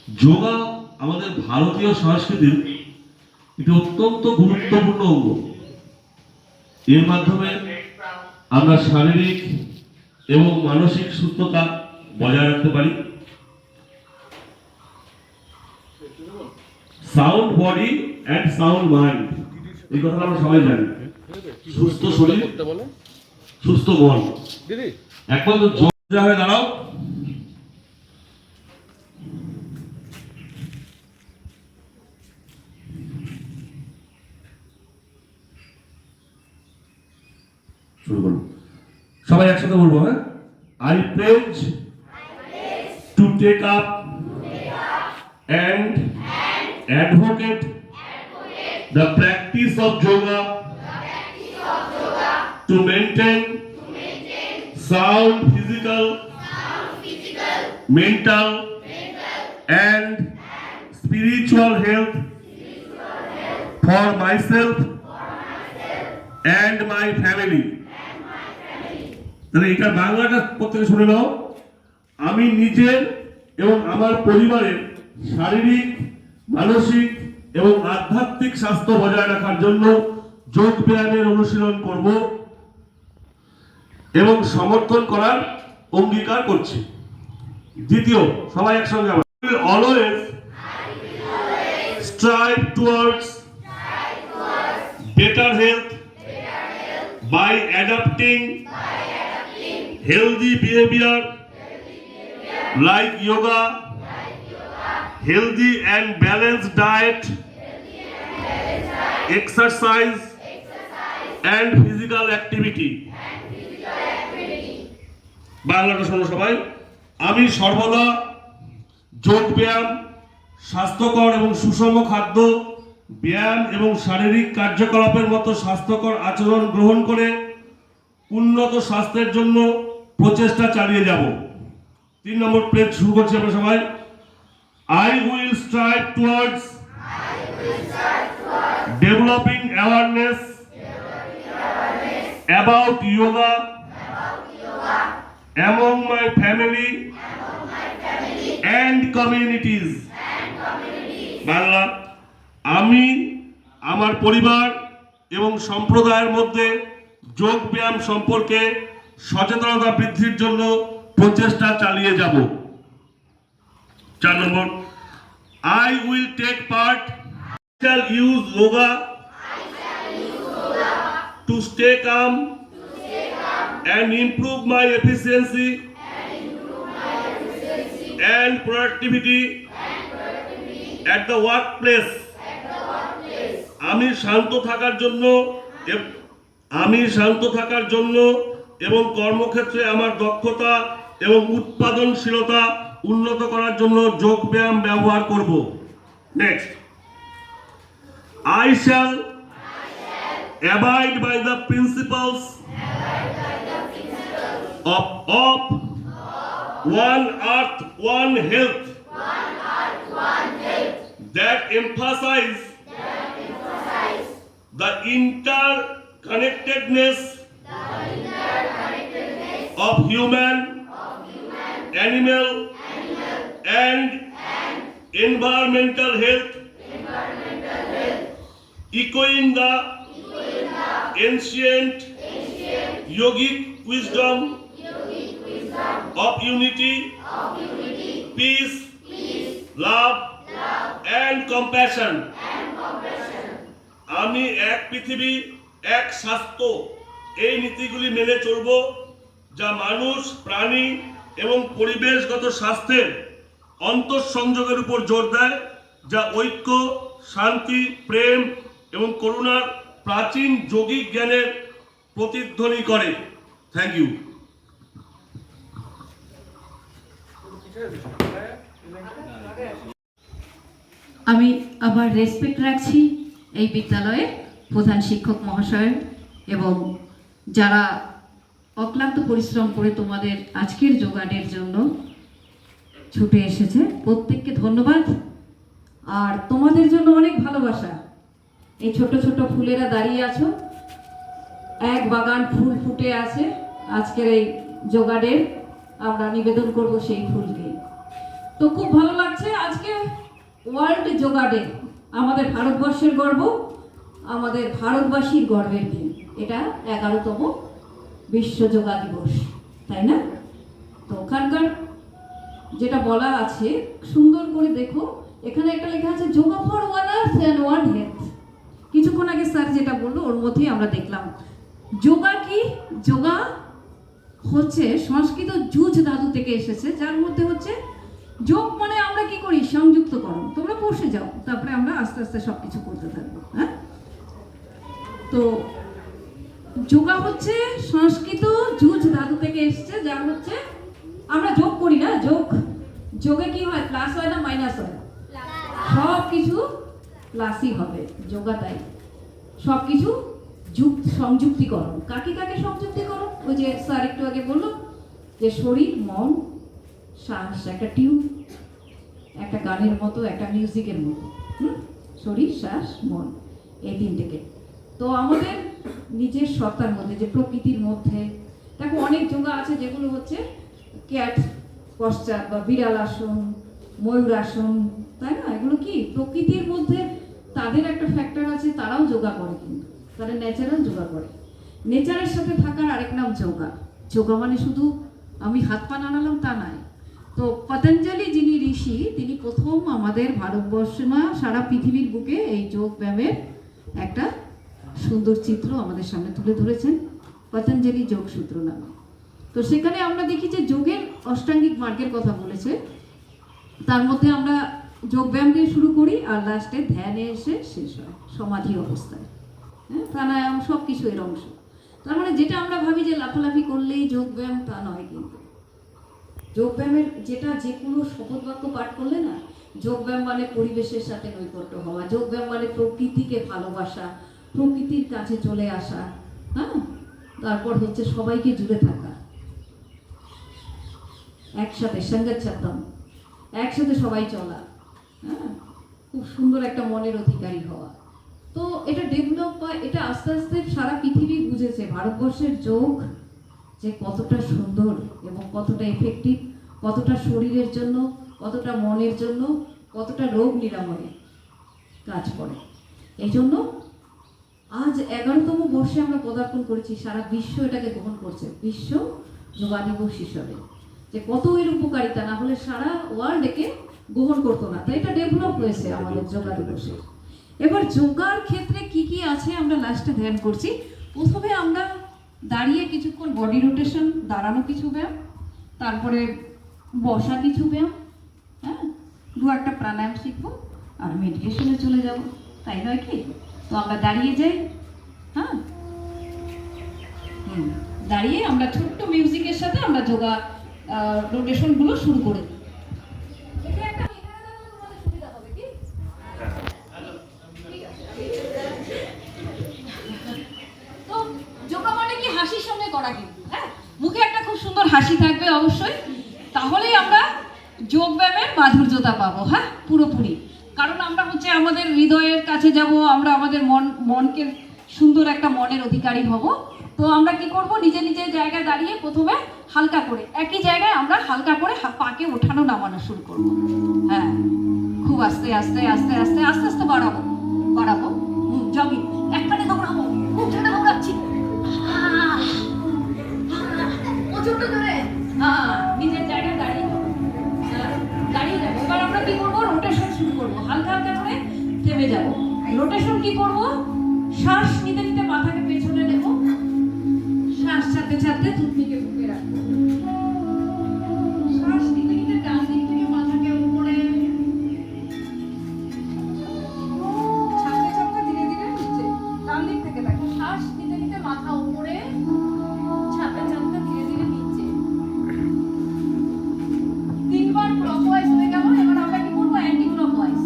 যোগা আমাদের ভারতীয় সংস্কৃতির একটি অত্যন্ত গুরুত্বপূর্ণ অঙ্গ। এর মাধ্যমে আমরা শারীরিক এবং মানসিক সুস্থতা বজায় রাখতে পারি। Sound body and sound mind, এই কথা আমরা সবাই জানি। সুস্থ শরীর, সুস্থ মন। একমাত্র যোগ হয়ে দাঁড়াও। শুরু করুন, সবাই একসাথে বলবো। হ্যাঁ, I pledge to take up and advocate the practice of yoga to maintain sound physical, mental and spiritual health for myself and my family. তাহলে এটা বাংলাটা প্রত্যেকে শুনে নাও। আমি নিজের এবং আমার পরিবারের শারীরিক, মানসিক এবং আধ্যাত্মিক স্বাস্থ্য বজায় রাখার জন্য যোগ ব্যায়ামের অনুশীলন করব এবং সমর্থন করার অঙ্গীকার করছি। দ্বিতীয়, সবাই একসঙ্গে always strive towards better health by adapting healthy behavior like yoga, healthy and balanced diet, exercise and physical activity. বাংলাটা শোনো সবাই। আমি সর্বদা যোগ ব্যায়াম, স্বাস্থ্যকর এবং সুষম খাদ্য, ব্যায়াম এবং শারীরিক কার্যকলাপের মতো স্বাস্থ্যকর আচরণ গ্রহণ করে উন্নত স্বাস্থ্যের জন্য প্রচেষ্টা চালিয়ে যাব। 3 নম্বর প্লেট শুরু করছি আমরা সবাই। I will strive towards developing awareness about yoga among my family and communities. Bangla, আমি আমার পরিবার এবং সম্প্রদায়ের মধ্যে যোগ ব্যায়াম সম্পর্কে সচেতনতা বৃদ্ধির জন্য প্রচেষ্টা চালিয়ে যাব। 4 নম্বর, I will take part, I shall use yoga to stay calm and improve my efficiency and productivity at the workplace. আমি শান্ত থাকার জন্য এবং কর্মক্ষেত্রে আমার দক্ষতা এবং উৎপাদনশীলতা উন্নত করার জন্য যোগ ব্যায়াম ব্যবহার করব। Next, I shall abide by the principles of one earth, one health that emphasize the interconnectedness of human, animal and environmental health, echoing the ancient yogic wisdom of unity, peace, love and compassion. আমি এক পৃথিবী, এক স্বাস্থ্য, এই নীতিগুলি মেনে চলব, যা মানুষ, প্রাণী এবং পরিবেশগত স্বাস্থ্যের অন্তঃসংযোগের উপর জোর দেয়, যা ঐক্য, শান্তি, প্রেম এবং করুণার প্রাচীন যোগিক জ্ঞানের প্রতিধ্বনি করে। Thank you. আমি আবার রেসপেক্ট রাখছি এই বিদ্যালয়ের প্রধান শিক্ষক মহাশয় এবং যারা অক্লান্ত পরিশ্রম করে তোমাদের আজকের যোগানের জন্য ছুটে এসেছে, প্রত্যেককে ধন্যবাদ। আর তোমাদের জন্য অনেক ভালোবাসা। এই ছোট ছোট ফুলেরা দাঁড়িয়ে আছো, এক বাগান ফুল ফুটে আছে। আজকের এই যোগানের আমরা নিবেদন করব সেই ফুলকে। তো খুব ভালো লাগছে। আজকে ওয়ার্ল্ড যোগা ডে, আমাদের ভারতবর্ষের গর্ব, আমাদের ভারতবাসীর গর্বের দিন। এটা 11তম বিশ্ব যোগা দিবস, তাই না? তো ওখানকার যেটা বলা আছে সুন্দর করে দেখো, এখানে একটা লেখা আছে yoga for one earth and one health. কিছুক্ষণ আগে স্যার যেটা বললো ওর মধ্যেই আমরা দেখলাম যোগা কি। যোগা হচ্ছে সংস্কৃত যুজ ধাতু থেকে এসেছে, যার মধ্যে হচ্ছে যোগ মানে আমরা কি করি, সংযুক্তকরণ। তোমরা বসে যাও, তারপরে আমরা আস্তে আস্তে সবকিছু করতে থাকবো। হ্যাঁ, তো যোগা হচ্ছে সংস্কৃত যুজ ধাতু থেকে এসেছে, যার হচ্ছে আমরা যোগ করি না, যোগে কি হয়, প্লাস হয় না মাইনাস হয়? সব কিছু প্লাসই হবে যোগা, তাই সব কিছু সংযুক্তিকরণ। কাকে কাকে সংযুক্তিকরণ? ওই যে স্যার একটু আগে বললো যে শরীর, মন, শ্বাস, একটা টিউন, একটা গানের মতো, একটা মিউজিকের মতো। শরীর, শ্বাস, মন, এই তিনটেকে। তো আমাদের নিজের সত্তার মধ্যে, যে প্রকৃতির মধ্যে দেখো অনেক যোগা আছে যেগুলো হচ্ছে ক্যাট পশ্চাৎ বা বিড়াল আসন, ময়ূর আসন, তাই না? এগুলো কি প্রকৃতির মধ্যে তাদের একটা ফ্যাক্টর আছে, তারাও যোগা করে, কিন্তু তারা ন্যাচারাল যোগা করে। নেচারের সাথে থাকার আরেক নাম যোগা। যোগা মানে শুধু আমি হাত পা নাড়ালাম তা নয়। তো পতঞ্জলি যিনি ঋষি, তিনি প্রথম আমাদের ভারতবর্ষ না সারা পৃথিবীর বুকে এই যোগ ব্যায়ামের একটা সুন্দর চিত্র আমাদের সামনে তুলে ধরেছেন, পতঞ্জলি যোগ সূত্র নামে। তো সেখানে আমরা দেখি যে যোগের অষ্টাঙ্গিক মার্গের কথা বলেছে, তার মধ্যে আমরা যোগ ব্যায়াম দিয়ে শুরু করি আর লাস্টে ধ্যানে এসে শেষ হয় সমাধি অবস্থায়। হ্যাঁ, প্রাণায়াম সব কিছু এর অংশ। তার মানে যেটা আমরা ভাবি যে লাফালাফি করলেই যোগ ব্যায়াম, তা নয় কিন্তু। যোগ ব্যায়ামের যেটা, যে কোনো শপথ বাক্য পাঠ করলে না, যোগ ব্যায়াম মানে পরিবেশের সাথে নৈকট্য হওয়া, যোগ ব্যায়াম মানে প্রকৃতিকে ভালোবাসা, প্রকৃতির কাছে চলে আসা। হ্যাঁ, তারপর হচ্ছে সবাইকে জুড়ে থাকা, একসাথে সঙ্গত ছাত্রম, একসাথে সবাই চলা। হ্যাঁ, খুব সুন্দর একটা মনের অধিকারী হওয়া। তো এটা ডেভেলপ বা এটা আস্তে আস্তে সারা পৃথিবী বুঝেছে ভারতবর্ষের যোগ যে কতটা সুন্দর এবং কতটা এফেক্টিভ, কতটা শরীরের জন্য, কতটা মনের জন্য, কতটা রোগ নিরাময়ে কাজ করে। এই জন্য আজ 11তম বর্ষে আমরা পদার্পণ করেছি, সারা বিশ্ব এটাকে গ্রহণ করছে বিশ্ব যোগা দিবস হিসাবে। যে কত এর উপকারিতা, না হলে সারা ওয়ার্ল্ড একে গ্রহণ করতো না। তো এটা ডেভেলপ হয়েছে আমাদের যোগা দিবসে। এবার যোগার ক্ষেত্রে কি কি আছে আমরা লাস্টে ধ্যান করছি। প্রথমে আমরা দাঁড়িয়ে কিছুক্ষণ বডি রোটেশন, দাঁড়ানো কিছু ব্যায়াম, তারপরে বসা কিছু ব্যায়াম, হ্যাঁ, একটা প্রাণায়াম শিখবো আর মেডিটেশনে চলে যাব, তাই নয় কি? তো আমরা দাঁড়িয়ে যাই। হ্যাঁ, দাঁড়িয়ে আমরা ছোট্ট মিউজিকের সাথে আমরা যোগা রোটেশনগুলো শুরু করে দিই। তো যোগা মানে কি হাসির সঙ্গে করা, কিন্তু হ্যাঁ, মুখে একটা খুব সুন্দর হাসি থাকবে অবশ্যই, তাহলেই আমরা যোগ ব্যায়ামের মাধুর্যতা পাবো। হ্যাঁ, পুরোপুরি। কারণ আমরা হচ্ছে আমাদের হৃদয়ের কাছে যাব, আমরা আমাদের মনকে সুন্দর একটা মনের অধিকারী হব। তো আমরা কি করব, নিজের নিজের জায়গায় দাঁড়িয়ে প্রথমে হালকা করে একই জায়গায় আমরা হালকা করে পাকে ওঠানো নামানো শুরু করব। হ্যাঁ, খুব আস্তে আস্তে আস্তে আস্তে আস্তে আস্তে বাড়াবো। জগিং, একবারে দৌড়াবো, খুব জোরে দৌড়াচ্ছি, প্রচন্ড জোরে। নিজের জায়গায় দাঁড়িয়ে যাবো। এবার আমরা কি করবো, রোটেশন শুরু করবো, হালকা হালকা করে থেমে যাবো। রোটেশন কি করবো, শ্বাস নিতে নিতে মাথাকে পেছনে নেব, শ্বাস ছাড়তে ছাড়তে থুতনিকে বুকে রাখবো, শ্বাস নিতে নিতে ডান দিক থেকে মাথাকে উপরে, ছাড়তে ছাড়তে ধীরে ধীরে নিচে। ডান দিক থেকে দেখো, শ্বাস নিতে নিতে মাথা উপরে, ছাড়তে ছাড়তে ধীরে ধীরে নিচে। 3 বার ক্লকওয়াইজ হয়ে গেল। এবার আমরা কি করবো, অ্যান্টি ক্লকওয়াইজ।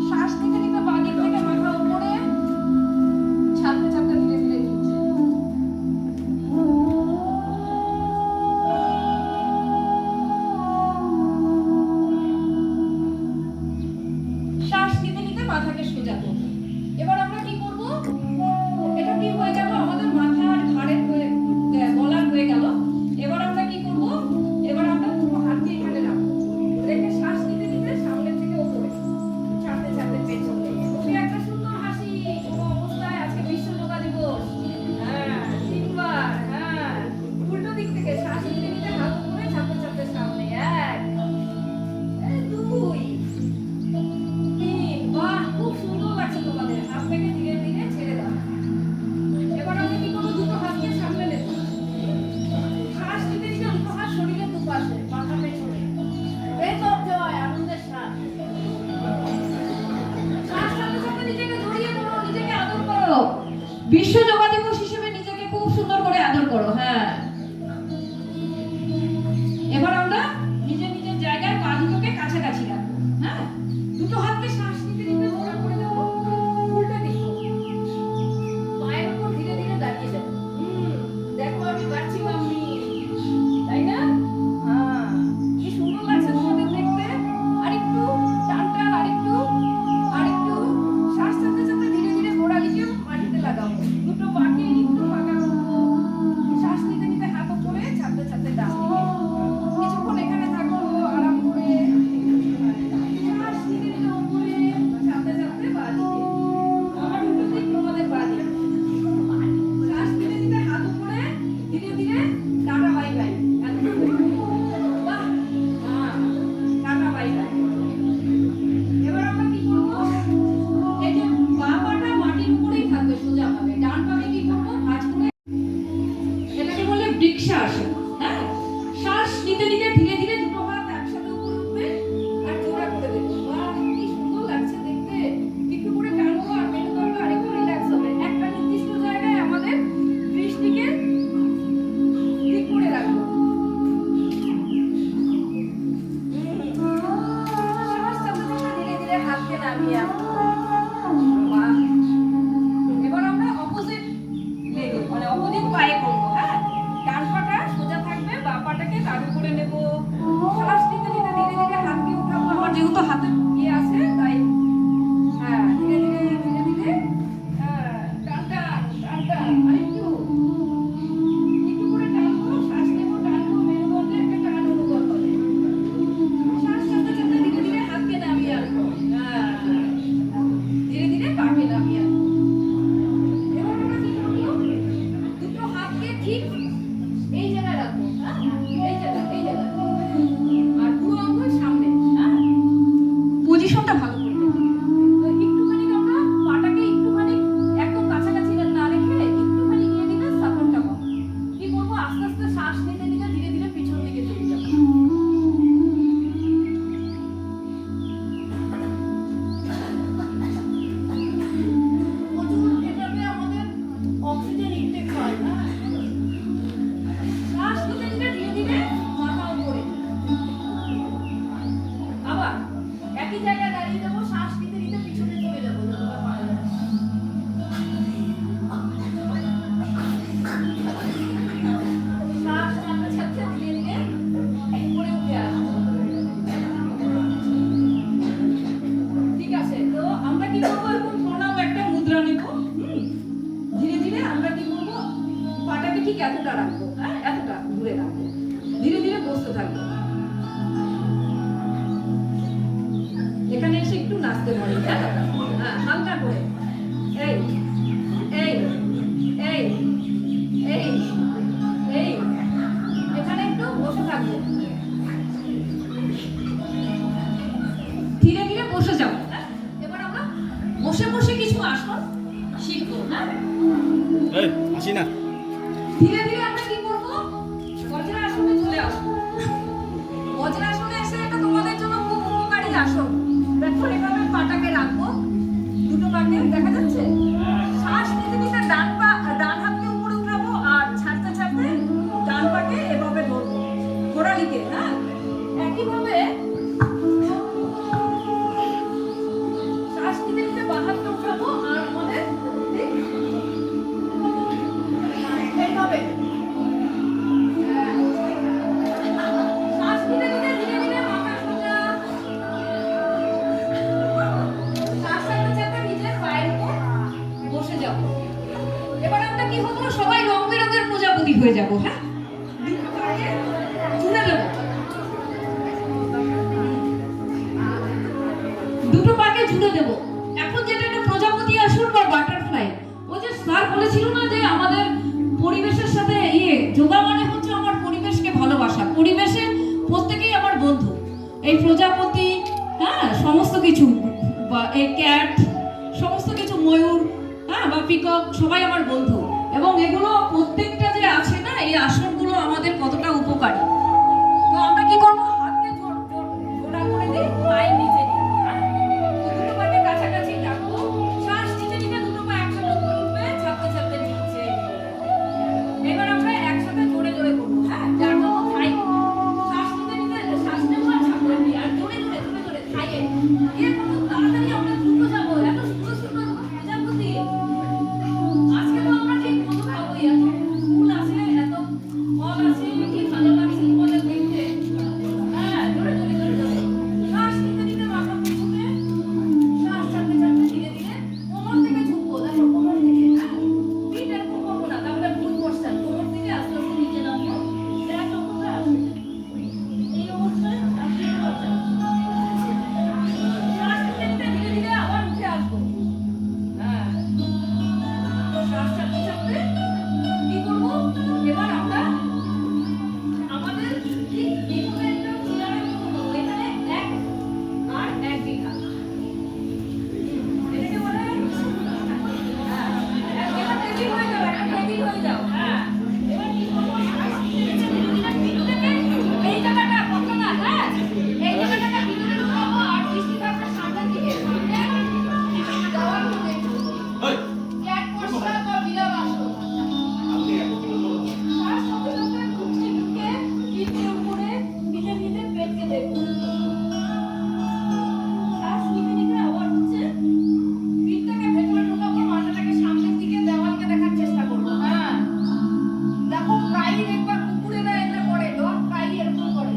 শ্বাস নিতে নিতে বাঁ দিক থেকে মাথা উপরে, ছাড়তে ছাড়তে ধীরে ধীরে নিচে। শ্বাস নিতে নিতে মাথাকে সোজা করব। এবার আমরা কি করব, এটা কি হয়ে গেল, আমাদের মাথা আর ঘাড়ের গলার হয়ে গেল। এবার আমরা কি করব, এবার আমরা হাত দিয়ে এখানে রাখবো, রেখে শ্বাস নিতে নিতে সামনের থেকে বিশ্ব যোগা দিবস হিসেবে নিজেকে খুব সুন্দর করে আদর করো। হ্যাঁ, এবার আমরা নিজের নিজের জায়গায় পা দুটোকে কাছাকাছি রাখবো। হ্যাঁ, দুটো হাতকে শ্বাস নিতে নিতে মোড়া করে দেবো, উল্টে দিই, পায়ের উপর ধীরে ধীরে দাঁড়িয়ে যাবো। দেখো আমি পারছি মাম্মি, তাই না? হ্যাঁ, কি সুন্দর লাগছে তোমাদের দেখতে। আরেকটু টান টান, আরেকটু আরেকটু শ্বাস ছাড়তে ছাড়তে ধীরে ধীরে গোড়ালিকে মাটিতে লাগাবো। দুটো পাকে একটু ফাঁকা করবো, শ্বাস নিতে নিতে হাত উপরে, ছাড়তে ছাড়তে ডান দিকে। কিছুক্ষণ এখানে থাকবো আরাম করে, শ্বাস নিতে নিতে উপরে, ছাড়তে ছাড়তে বাঁ দিকে। আমার দুটো দিক, তোমাদের বাঁ দিকে। শ্বাস নিতে নিতে হাত উপরে, ধীরে ধীরে টাটা বাই বাই। বাহ, হ্যাঁ, টাটা বাই বাই। এবার আমরা কি করবো? এই যে বাঁ পাটা মাটির উপরেই থাকবে সোজাভাবে, ডান পাকে কি করবো? ভাঁজ করে, এটাকে বলে বৃক্ষাসন। হ্যাঁ, শ্বাস নিতে নিতে ধীরে ধীরে দুটো হাত একসাথে উপরে উঠবে আর জোড়া করে দেবো। বাহ, কি সুন্দর লাগছে দেখতে। একটু করে টানবো আর মেরুদণ্ড আরেকটু রিল্যাক্স হবে। একটা নির্দিষ্ট জায়গায় আমাদের দৃষ্টিকে ঠিক করে রাখবো। শ্বাস ছাড়তে ছাড়তে ধীরে ধীরে হাতকে নামিয়ে আনবো। বাহ, এবার আমরা অপোজিট লেগে মানে অপোজিট পায়ে করবো। হ্যাঁ, ডান পাটা সোজা থাকবে, বাঁ পাটাকে তার উপরে নেব। শ্বাস নিতে নিতে ধীরে ধীরে হাতকে উঠাবো। আমার যেহেতু হাতে ইয়ে আছে তাই হ্যাঁ, ধীরে ধীরে ধীরে ধীরে হ্যাঁ, টান টান টান টান, আরেকটু একটু করে টানবো, শ্বাস নেবো, টানবো, মেরুদণ্ডে একটা টান অনুভব হবে। শ্বাস ছাড়তে ছাড়তে ধীরে ধীরে হাতকে নামিয়ে আনবো। হ্যাঁ, ধীরে ধীরে পাকে নামিয়ে আনবো। এবার আমরা কি করবো? দুটো হাতকে ঠিক এই জায়গায় রাখবো। হ্যাঁ, এই জায়গায়, এই জায়গায়, আর পুরো আঙ্গুল সামনে। হ্যাঁ, পজিশনটা ভালো করে নেবো। তো একটুখানি আমরা পাটাকে একটুখানি একদম কাছাকাছি না রেখে একটুখানি নিয়ে দিলে সাপোর্টটা পাবো। কি করবো? আস্তে আস্তে শ্বাস নিতে নিতে ধীরে ধীরে পিছন দিকে চলে যাবো। প্রচুর এটাতে আমাদের অক্সিজেন ইনটেক হয়। হ্যাঁ, শ্বাস নিতে নিতে ধীরে ধীরে মাথা উপরে। আবার একই জায়গায় দাঁড়িয়ে যাবো, শ্বাস নিতে নিতে পিছনে চলে যাবো যতটা পারা যায়। শ্বাস ছাড়তে ছাড়তে ধীরে ধীরে উপরে উঠে আসবো। ঠিক আছে, তো আমরা কি করবো? এখন প্রণাম একটা মুদ্রা নেব। ধীরে ধীরে আমরা কি করবো? পাটাকে ঠিক এতটা রাখবো। হ্যাঁ, এতটা দূরে রাখবো, ধীরে ধীরে বসতে থাকবো। এখানে এসে একটু নাচতে পারি। হ্যাঁ, হালকা করে এই এই এই এই এই, এখানে একটু বসে থাকবো, ধীরে ধীরে বসে যাবো। হ্যাঁ, এবার আমরা বসে বসে কিছু আসন শিখবো। হ্যাঁ, আসি না। ধীরে ধীরে আমরা কি করবো? বজ্রাসনে চলে আসবো। বজ্রাসনে এসে এটা তোমাদের জন্য খুব উপকারী আসন। দেখো এভাবে পাটাকে রাখবো, দুটো পাকে দেখা যাচ্ছে। শ্বাস নিতে নিতে ডান হাতকে উপরে উঠাবো আর ছাড়তে ছাড়তে ডান পাকে এভাবে ধরবো গোড়ালিকে। হ্যাঁ, একইভাবে শ্বাস নিতে নিতে বাঁ হাতকে উঠাবো আর আমাদের ঠিক এইভাবে শ্বাস নিতে নিতে ধীরে ধীরে মাথা সোজা, শ্বাস ছাড়তে ছাড়তে নিজের পায়ের উপর বসে যাবো। এবার আমরা কি হবো? সবাই রং বেরঙের প্রজাপতি হয়ে যাবো। হ্যাঁ, দুটো পাকে জুড়ে দেবো, দুটো পাকে জুড়ে দেবো। এখন যেটা একটা প্রজাপতি আসন বা বাটারফ্লাই, ওই যে স্যার বলেছিল না যে আমাদের পরিবেশের সাথে যোগা মানে হচ্ছে আমার পরিবেশকে ভালোবাসা। পরিবেশের প্রত্যেকেই আমার বন্ধু। এই প্রজাপতি, হ্যাঁ, সমস্ত কিছু বা এই ক্যাট, সমস্ত কিছু ময়ূর, হ্যাঁ, বা পিকক, সবাই আমার বন্ধু। এবং এগুলো প্রত্যেকটা যে আছে না, এই আসনগুলো আমাদের কতটা উপকারী। তো আমরা কি করবো? হাতকে জোড়া করে দিই, পায়ের নিচে দিই। দুটো পাকে কাছাকাছি রাখবো, শ্বাস নিতে নিতে দুটো পা একসাথে উপরে উঠবে, ছাড়তে ছাড়তে এ কত তাড়াতাড়ি আমরা দ্রুত যাবো, এত সুন্দর সুন্দর প্রজাপতি। আজকে তো আমরা ঠিক মতো খাবো, এত ফুল আছে, এত ফল আছে, কি ভালো লাগছে তোমাদের দেখতে। হ্যাঁ, জোরে জোরে জোরে জোরে শ্বাস নিতে নিতে মাথা পুকুরে, শ্বাস ছাড়তে ছাড়তে ধীরে ধীরে কোমর থেকে ঝুঁকবো। দেখো কোমর থেকে, হ্যাঁ, পিঠ এরকম করবো না, তাহলে ভুল করছেন। কোমর থেকে আস্তে আস্তে নিচে নামবো। দেখো তোমরা এই অবস্থায় আপনি করছেন। শ্বাস নিতে নিতে ধীরে ধীরে আবার উঠে আসবো। হ্যাঁ, শ্বাস ছাড়তে ছাড়তে কি করবো? এবার আমরা আমাদের ঠিক এইভাবে একটা চেয়ারের মতো করবো। এখানে 1 আর 1 বিঘা। এটাকে বলে এবার টেবিল হয়ে যাও, একটা টেবিল হয়ে যাও। হ্যাঁ, এবার কি করবো? শ্বাস নিতে নিতে ধীরে ধীরে ভিতরে এই জায়গাটা কত না, হ্যাঁ, এই জায়গাটাকে ভিতরে ঢুকাবো আর দৃষ্টি থাকবে সামনের দিকে। সামনে দেওয়ালটা দেখবো। ক্যাট পশ্চাৎ বা বিড়াল আসো। শ্বাস সঙ্গে সঙ্গে ঢুকছে, ঢুকে পিঠের উপরে নিজে নিজে পেটকে দেখবো। শ্বাস নিতে নিতে আবার হচ্ছে পিঠটাকে ভেতরে ঢুকাবো, মাথাটাকে সামনের দিকে, দেওয়ালকে দেখার চেষ্টা করবো। হ্যাঁ, দেখো প্রায়ই দেখবা কুকুরেরা এটা করে, ডগ প্রায়ই এরকম করে।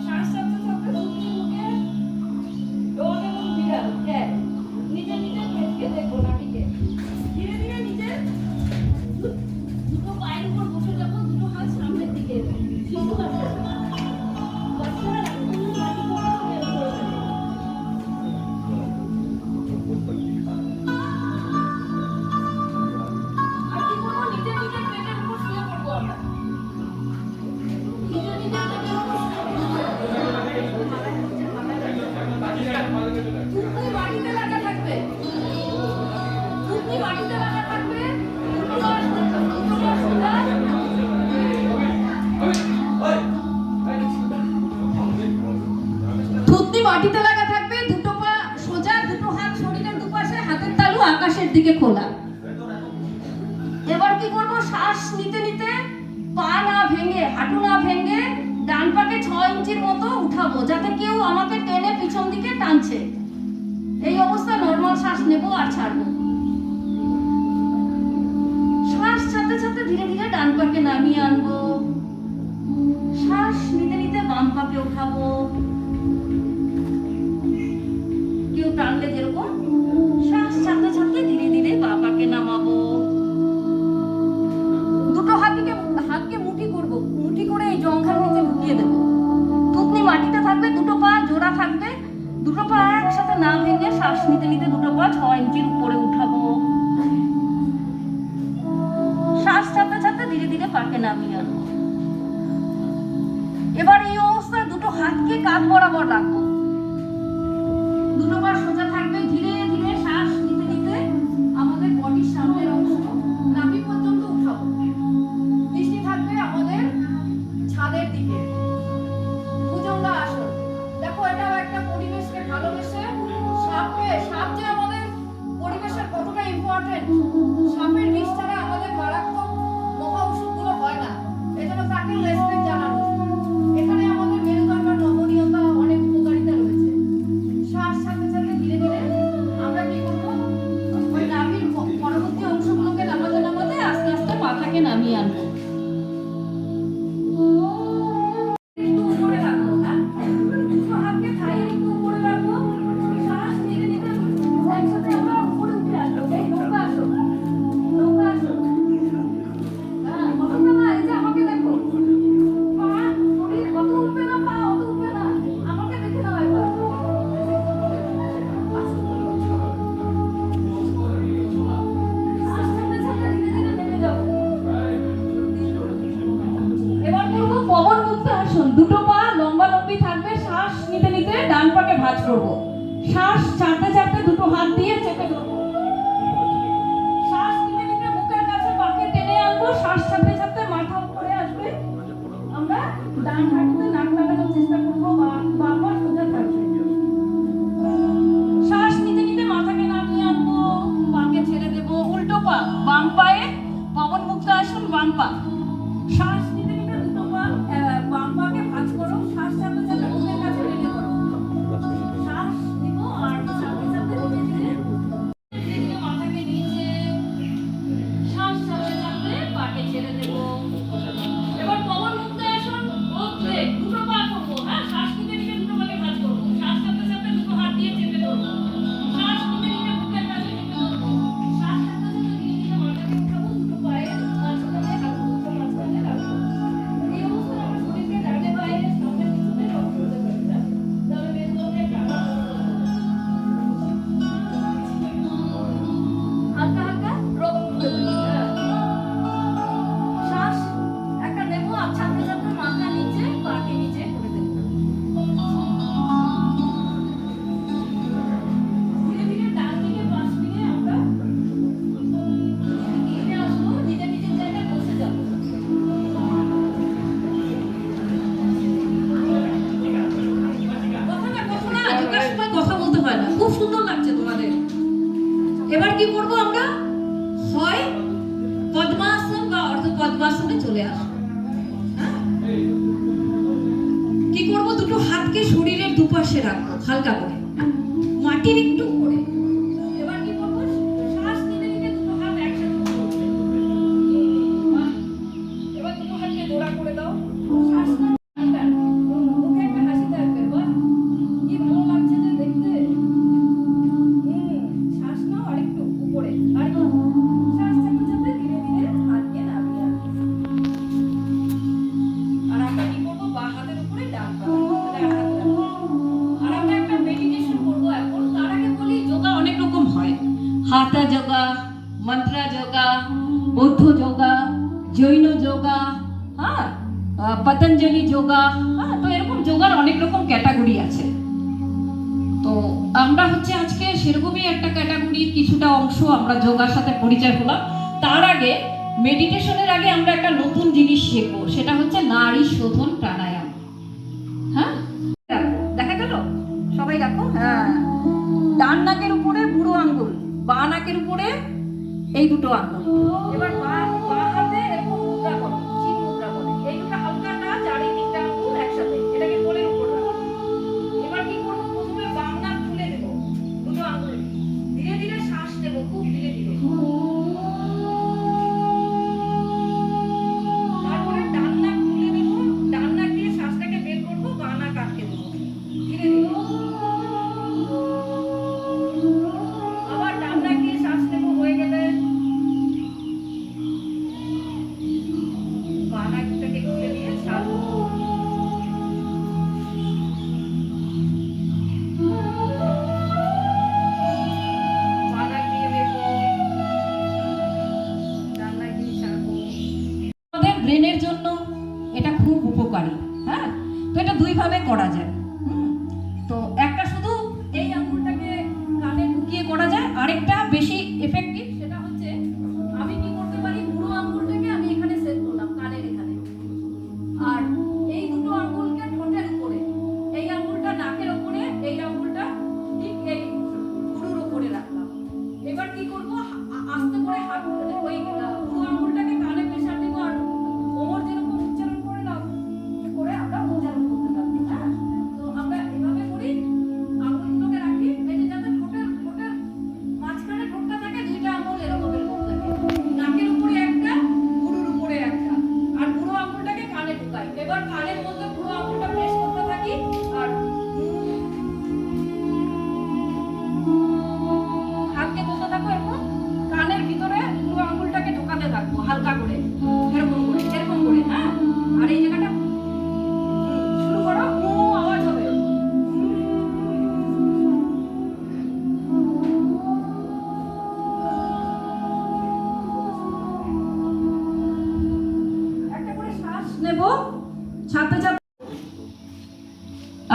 শ্বাস ছাড়তে ছাড়তে ঢুকে ঢুকে ডগ এবং বিড়াল ক্যাট নিজে নিজে পেটকে দেখবো, নাভিকে। ধীরে ধীরে নিজের দুটো পায়ের উপর বসে যাবো, দুটো হাত সামনের দিকে। শিশু আছে, বাচ্চারা একদম মাটি পড়া বের করে দেবে। আর কি করবো? নিজে নিজে পেটের উপর শুয়ে পড়বো আমরা। নিজে নিজে পেটের উপর শুয়ে পড়বো। থুতনি মাটিতে লাগা থাকবে। থুতনি মাটিতে লাগা থাকবে। দুটো পা সোজা। থুতনি মাটিতে লাগা থাকবে, দুটো পা সোজা, দুটো হাত শরীরের দুপাশে, হাতের তালু আকাশের দিকে খোলা। এবার কি করব? শ্বাস নিতে নিতে পা না ভেঙে, হাঁটু না ভেঙে ডান পাকে 6 ইঞ্চির মতো উঠাবো, যাতে কেউ আমাকে টেনে পিছন দিকে টানছে। এই অবস্থায় নরমাল শ্বাস নেব আর ছাড়বো। শ্বাস ছাড়তে ছাড়তে ধীরে ধীরে ডান পাকে নামিয়ে আনবো। শ্বাস নিতে নিতে বাম পাকে উঠাবো। কেউ টানলে যেরকম, শ্বাস ছাড়তে ছাড়তে ধীরে ধীরে বাঁ পাকে নামাবো। দুটো হাতকে মুঠি করব, মুঠি করে এই জঙ্ঘার নিচে ঢুকিয়ে দেবো। থুতনি মাটিতে থাকবে, দুটো পা জোড়া থাকবে, দুটো পা একসাথে না ভেঙে শ্বাস নিতে নিতে দুটো পা 6 ইঞ্চির উপরে উঠাবো। শ্বাস ছাড়তে ছাড়তে ধীরে ধীরে পাকে নামিয়ে আনবো। এবার এই অবস্থায় দুটো হাতকে কাঁধ বরাবর রাখবো, দুটো পা সোজা থাকবে। ধীরে ধীরে শ্বাস নিতে নিতে আমাদের বডির সামনের অংশ নাভি পর্যন্ত উঠাবো। দৃষ্টি থাকবে আমাদের ছাদের দিকে। ভুজঙ্গা আসন। দেখো এটাও একটা পরিবেশকে ভালোবেসে, সাপ যে আমাদের পরিবেশের কতটা ইম্পর্টেন্ট। সাপের বিষ ছাড়া আমাদের মারাত্মক মহা ওষুধগুলো হয় না, এজন্য তাকে রেসপেক্ট জানানো। এখানে আমাদের মেরুদণ্ডের নমনীয়তা, অনেক উপকারিতা রয়েছে। শ্বাস ছাড়তে ছাড়তে ধীরে ধীরে আমরা কি করবো? ওই নাভির পরবর্তী অংশগুলোকে নামাতে নামাতে আস্তে আস্তে মাথাকে নামিয়ে আনবো। একটু উপরে রাখবো, হ্যাঁ, দুটো হাতকে থাইয়ের একটু উপরে রাখবো। শ্বাস নিতে নিতে একসাথে আমরা উপরে উঠে আসবো। এই নৌকা আসো, নৌকা আসো। হ্যাঁ, কতটা না, এই যে আমাকে দেখো, পা শরীর কত উঠবে না, পা অত উঠবে না, আমাকে দেখে নাও একবার। শ্বাস ছাড়তে ছাড়তে ধীরে ধীরে নেমে যাবো। এবার করবো পবন মুক্ত আসন। দুটো পা লম্বালম্বি থাকবে, শ্বাস নিতে নিতে ডান পাকে ভাঁজ করবো। শ্বাস ছাড়তে ছাড়তে দুটো হাত দিয়ে চেপে ধরবো। শ্বাস নিতে নিতে বুকের কাছে পাকে টেনে আনবো। শ্বাস ছাড়তে ছাড়তে মাথা উপরে আসবে। আমরা ডান হাঁটুতে নাক লাগানোর চেষ্টা করবো, বাম পা সোজা থাকবে। শ্বাস নিতে নিতে মাথাকে নামিয়ে আনবো, পাকে ছেড়ে দেবো। উল্টো পা, বাম পায়ে পবন মুক্ত আসন, বাম পা। শ্বাস নিতে নিতে দুটো পা বাম পাকে ভাঁজ করো। শ্বাস ছাড়তে ছাড়তে বুকের কাছে টেনে ধরো। শ্বাস নিবো, হয় না, খুব সুন্দর লাগছে তোমাদের। এবার কি করব আমরা, হয় পদ্মাসন বা অর্ধ পদ্মাসনে চলে আসবো। হ্যাঁ? কি করব, দুটো হাতকে শরীরের দুপাশে রাখবো হালকা করে, মাটির একটু উপরে। এবার কি করব, শ্বাস নিতে নিতে দুটো হাত একসাথে উঠবে। বাহ। এবার দুটো হাতকে জোড়া করে দাও, শ্বাস নাও, মুখে একটা হাসি থাকবে। বাহ, কি ভালো লাগছে যে দেখতে। শ্বাস নাও আরেকটু উপরে, আরেকটু শ্বাস চাপতে চাপতে ধীরে ধীরে হাতকে নামিয়ে আনবে। আর আমরা কি করবো, বাঁ হাতের উপরে ডান হাত রাখবো। আর আমরা একটা মেডিটেশন করবো এখন। তার আগে বলি, যোগা অনেক রকম হয়, হাতা যোগা, মন্ত্রা যোগা, বৌদ্ধ যোগা, জৈন যোগা, হ্যাঁ, পতঞ্জলি যোগা, হ্যাঁ। তো এরকম যোগার অনেক রকম ক্যাটাগরি আছে। তো আমরা হচ্ছে আজকে সেরকমই একটা ক্যাটাগরির কিছুটা অংশ আমরা যোগার সাথে পরিচয় হলাম। তার আগে, মেডিটেশনের আগে আমরা একটা নতুন জিনিস শিখবো, সেটা হচ্ছে নাড়ি শোধন প্রাণায়াম। হ্যাঁ, দেখা গেল? সবাই দেখো। হ্যাঁ, ডান নাকের উপরে বুড়ো আঙ্গুল, বাঁ নাকের উপরে এই দুটো আঙ্গুল। এবার বাঁ হাতে এরকম মুদ্রা করো, চিন মুদ্রা করে। এই দুটো হালকা নাচ আর এই তিনটা আঙ্গুল একসাথে, এটাকে কোলের উপর রাখো। এবার কি করবো, প্রথমে বাম নাক খুলে দেব, দুটো আঙ্গুল ধীরে ধীরে শ্বাস নেব, খুব ধীরে ধীরে। তারপরে ডান নাক খুলে দেব, ডান নাক দিয়ে শ্বাসটাকে বের করবো, বাঁ নাক আটকে দেবো ধীরে ধীরে। আবার ডান নাক দিয়ে শ্বাস নেব, হয়ে গেলে বাঁ নাকটাকে খুলে দিয়ে ছাড়বো। বাঁ নাক দিয়ে বেরবো, ডান নাক দিয়ে ছাড়বো। আমাদের ব্রেনের জন্য এটা খুব উপকারী। হ্যাঁ, তো এটা দুই ভাবে করা যায়। তো একটা শুধু এই আঙ্গুলটাকে কানে ঢুকিয়ে করা যায়, আরেকটা বেশি এফেক্টিভ, সেটা হচ্ছে আমি কি করতে পারি, বুড়ো আঙ্গুলটাকে আমি এখানে সেট করলাম কানের এখানে, আর এই দুটো আঙ্গুলকে ঠোঁটের উপরে, এই আঙ্গুলটা নাকের উপরে, এই আঙ্গুলটা ঠিক এই বুড়োর উপরে রাখলাম। এবার কি করব, আস্তে করে হাত ওই বুড়ো আঙ্গুলটাকে কানে প্রেসার দেবো, আর ওমর যেরকম উচ্চারণ করে না করে আমরা উচ্চারণ করতে থাকবো। হ্যাঁ, তো আমরা এভাবে করি, আঙ্গুলগুলোকে রাখি, এই যে যাতে ঠোঁটের মাঝখানে ঠোঁটটা থাকে, দুইটা আঙ্গুল এরকম এরকম থাকে, নাকের উপরে একটা, বুড়োর উপরে একটা, আর বুড়ো আঙ্গুলটাকে কানে ঢুকাই। এবার কানের মধ্যে বুড়ো আঙ্গুলটা প্রেস করতে থাকি, আর হাতকে বসে থাকো এরকম, কানের ভিতরে বুড়ো আঙ্গুলটাকে ঢোকাতে থাকবো হালকা করে, এরকম করে এরকম করে। হ্যাঁ, আর এই জায়গাটা শুরু করো, আওয়াজ হবে। একটা করে শ্বাস নেব, ছাড়তে যাব।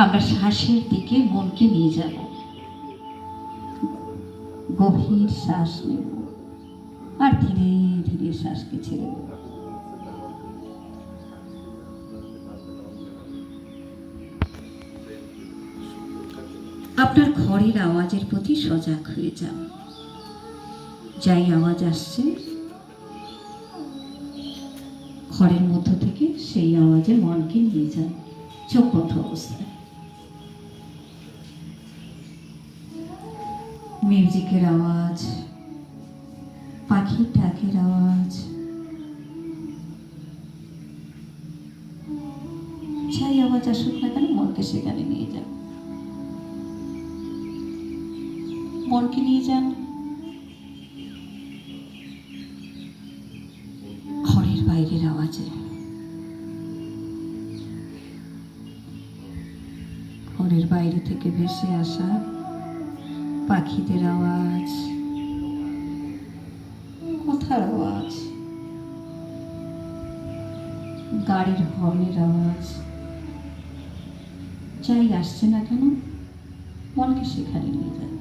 আমরা শ্বাসের দিকে মনকে নিয়ে যাব, গভীর শ্বাস নেব আর ধীরে ধীরে শ্বাসকে ছেড়ে দেব। আপনার ঘরের আওয়াজের প্রতি সজাগ হয়ে যান। যাই আওয়াজ আসছে, ঘরের মধ্য থেকে সেই আওয়াজে মনকে নিয়ে যান চোখ বন্ধ অবস্থায়। মিউজিকের আওয়াজ, পাখির ডাকের আওয়াজ, যাই আওয়াজ আসুক না কেন, মনকে সেখানে নিয়ে যান। মনকে নিয়ে যান ঘরের বাইরের আওয়াজে, ঘরের বাইরে থেকে ভেসে আসা পাখিদের আওয়াজ, কথার আওয়াজ, গাড়ির হর্নের আওয়াজ, যাই আসছে না কেন, মনকে সেখানে নিয়ে যান।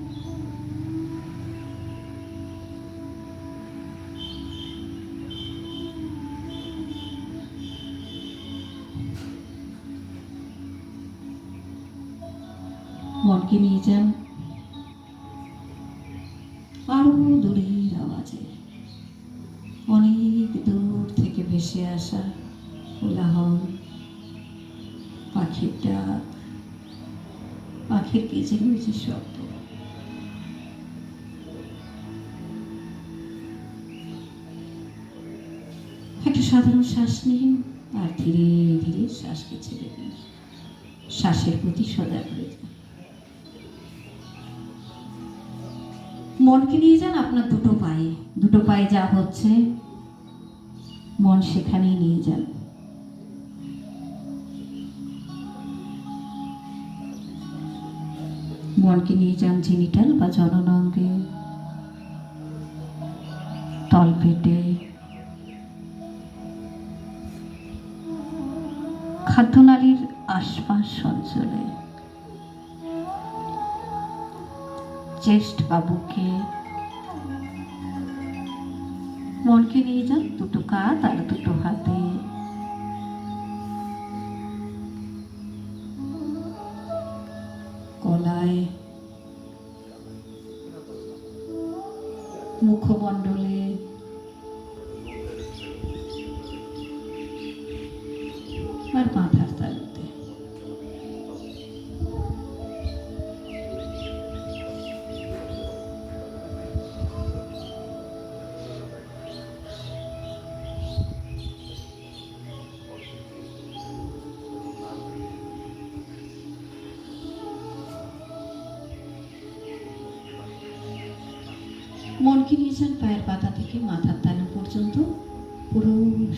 মনকে নিয়ে যান আরো দূরের আওয়াজে, অনেক দূর থেকে ভেসে আসা কোলাহল, পাখির ডাক, পাখির কিচিরমিচির শব্দ। একটা সাধারণ শ্বাস নিন আর ধীরে ধীরে শ্বাসকে ছেড়ে দিন। শ্বাসের প্রতি সজাগ হয়ে যান। মনকে নিয়ে যান আপনার দুটো পায়ে। দুটো পায়ে যা হচ্ছে মন সেখানেই নিয়ে যান। মনকে নিয়ে যান জেনিটাল বা জননাঙ্গে, তলপেটে, খাদ্যনালীর আশপাশ অঞ্চলে, চেস্ট বা বুকে। মনকে নিয়ে যান দুটো কাঁধ আর দুটো হাতে। গলায়, মুখমণ্ডলে, আর মাথার তালুতে। মনকে নিয়ে যান পায়ের পাতা থেকে মাথার তালু পর্যন্ত, পুরো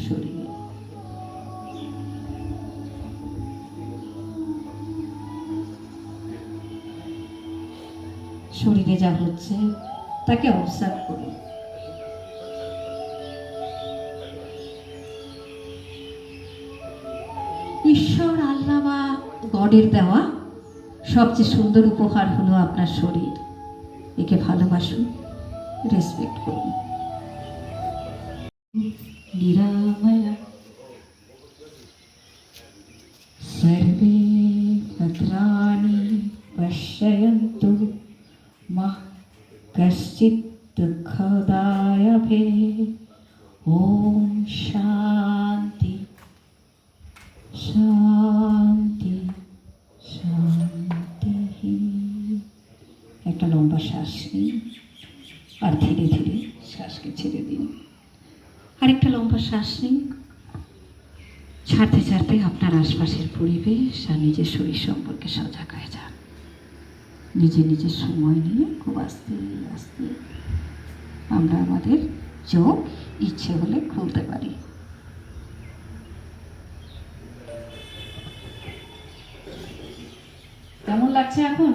শরীরে। শরীরে যা হচ্ছে তাকে অবজার্ভ করুন। ঈশ্বর, আল্লাহ বা গডের দেওয়া সবচেয়ে সুন্দর উপহার হলো আপনার শরীর। একে ভালোবাসুন, রেসপেক্ট করুন। নিরাময়া সর্বে ভদ্রাণি পশ্যন্তু মা কশ্চিৎ দুঃখদায় ভবেৎ। ওম শান্তি শান্তি শান্তি। একটা লম্বা শ্বাস নিন আর ধীরে ধীরে শ্বাসকে ছেড়ে দিন। আরেকটা লম্বা শ্বাস নিন। ছাড়তে ছাড়তে আপনার আশপাশের পরিবেশ আর নিজের শরীর সম্পর্কে সজাগ হয়ে যান। নিজে নিজের সময় নিয়ে খুব আস্তে আস্তে আমরা আমাদের চোখ ইচ্ছে হলে খুলতে পারি। কেমন লাগছে এখন?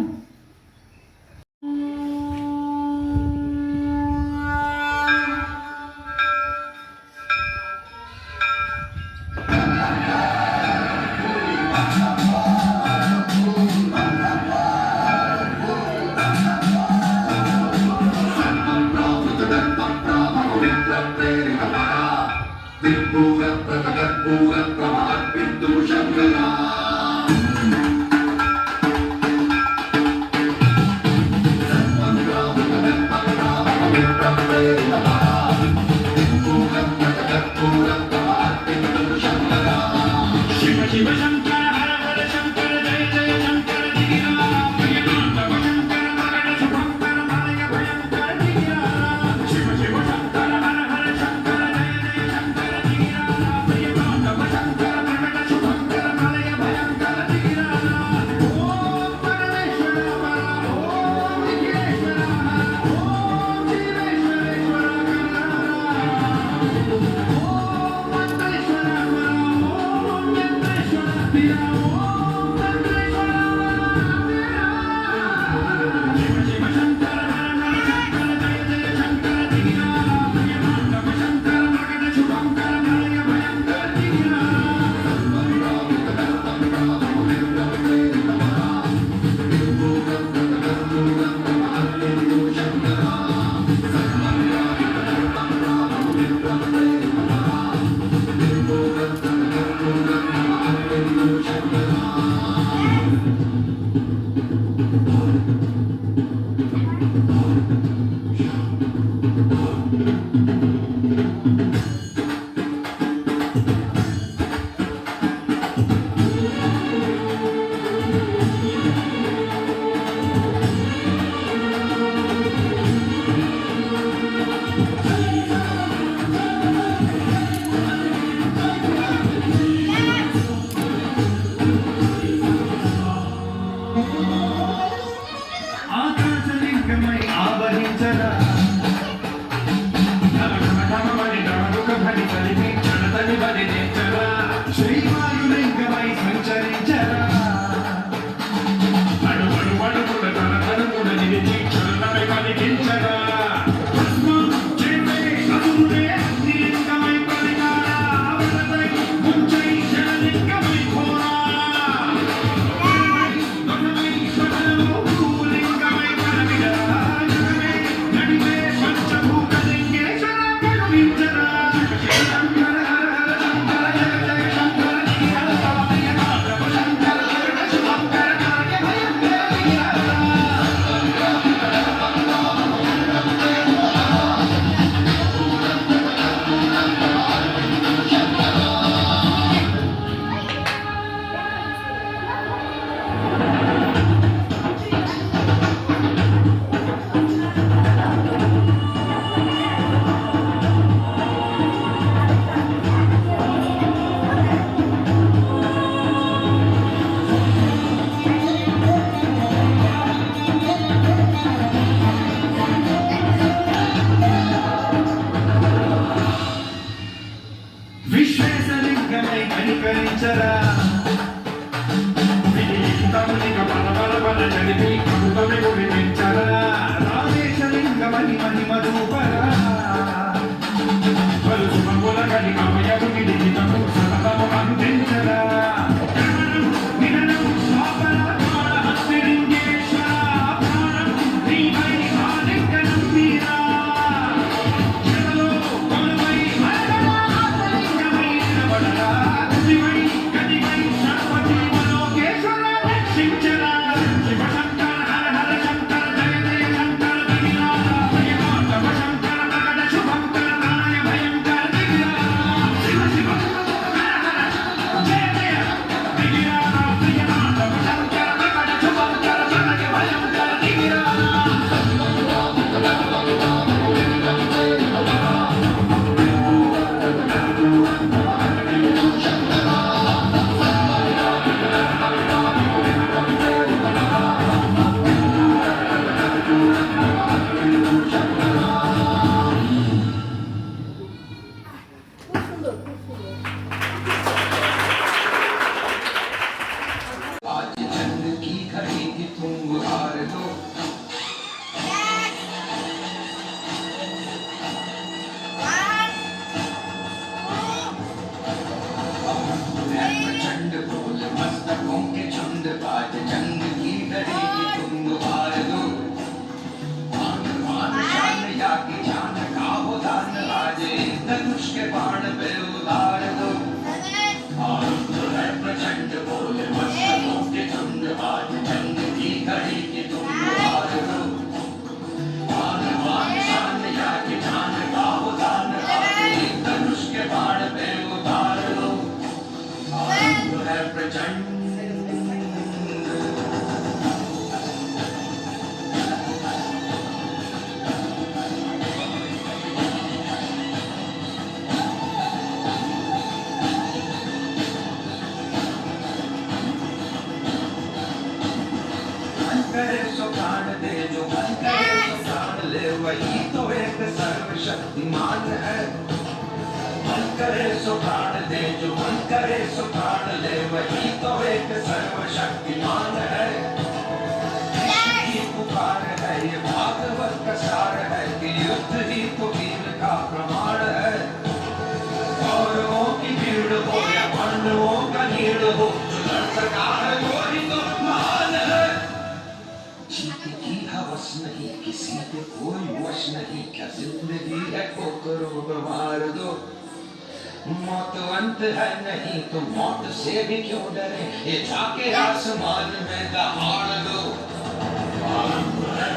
మేఘమై ఆవరించరా శ్రీవాయులింగమై సంచరించరా అడుగడు అడుగుల తన తడుగుల నిలిచి క్షణమే కలిగించరా విశ్వేశలింగమై కనికరించరా తమునిక బల బల బల నడిపి కనుకమే గురించరా రామేశలింగమని మహిమ రూపరా పలు శుభముల కలి కమయము నిలిచితము సతతము అందించరా వినను స్వాపరాత్మాల హస్తిలింగేశ్వర ప్రాణం నీవై ఆలింగనం మీరా జగలో కొలువై आज चंद की घड़ी की तुम हार दो प्रचंड बोल मस्तकों के झुंड आज जंग की घड़ी की तुम हार दो मान मान शान या की जान का हो दान आज धनुष के बाण पे उतार दो प्रचंड बोल मस्तकों के झुंड आज जंग की घड़ी की तुम हार दो मान मान शान या की जान का हो दान आज धनुष के बाण पे उतार दो है प्रचंड करे सो प्राण दे जो मन करे सो प्राण ले वही तो एक सर्वशक्तिमान है मन करे सो प्राण दे जो मन करे सो प्राण ले वही तो एक सर्वशक्तिमान है की पुकार है ये भागवत का सार है कि युद्ध ही तो वीर का प्रमाण है कौरवों की भीड़ हो या पांडवों का नीड़ हो जो लड़ सका है वो ही तो महान है जीत की हवस नहीं किसी पे कोई वश नहीं क्या जिंदगी है को मार दो मौत अंत है नहीं तो मौत से भी क्यों डरे ये जाके आसमान में दहाड़ दो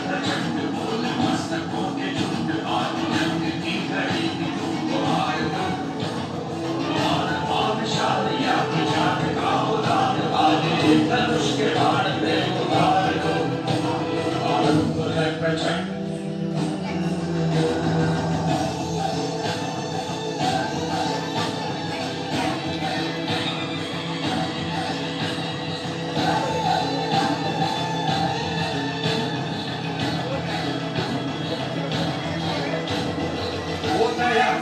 प्रचंड बोल मस्तकों के झुंड आज जंग की घड़ी की तुम हार दो मान मान शान या की जान का उदान आज धनुष के बाण पे उतार दो प्रचंड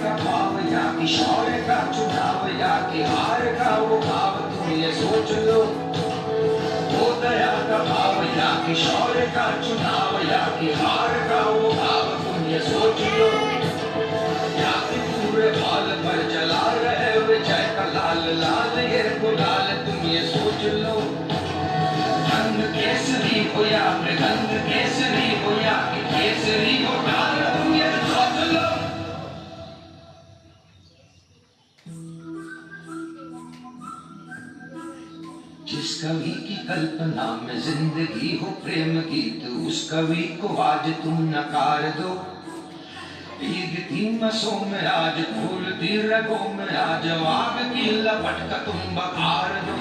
का भाव या कि शौर्य का चुनाव या कि हार का वो भाव तुम ये सोच लो। वो दया का भाव या कि शौर्य का चुनाव या कि हार का वो भाव तुम ये सोच लो। या कि पूरे बाल पर जला रहे विजय का लाल लाल ये गुलाल तुम ये सोच लो। रंग केसरी हो या मृगंग केसरी हो या कि केसरी हो लाल तुम ये सोच लो। जिस कवि की कल्पना में जिंदगी हो प्रेम गीत उस कवि को आज तुम नकार दो। भीगती मसों में आज फूलती रगों में आज आग की लपट का तुम बखार दो।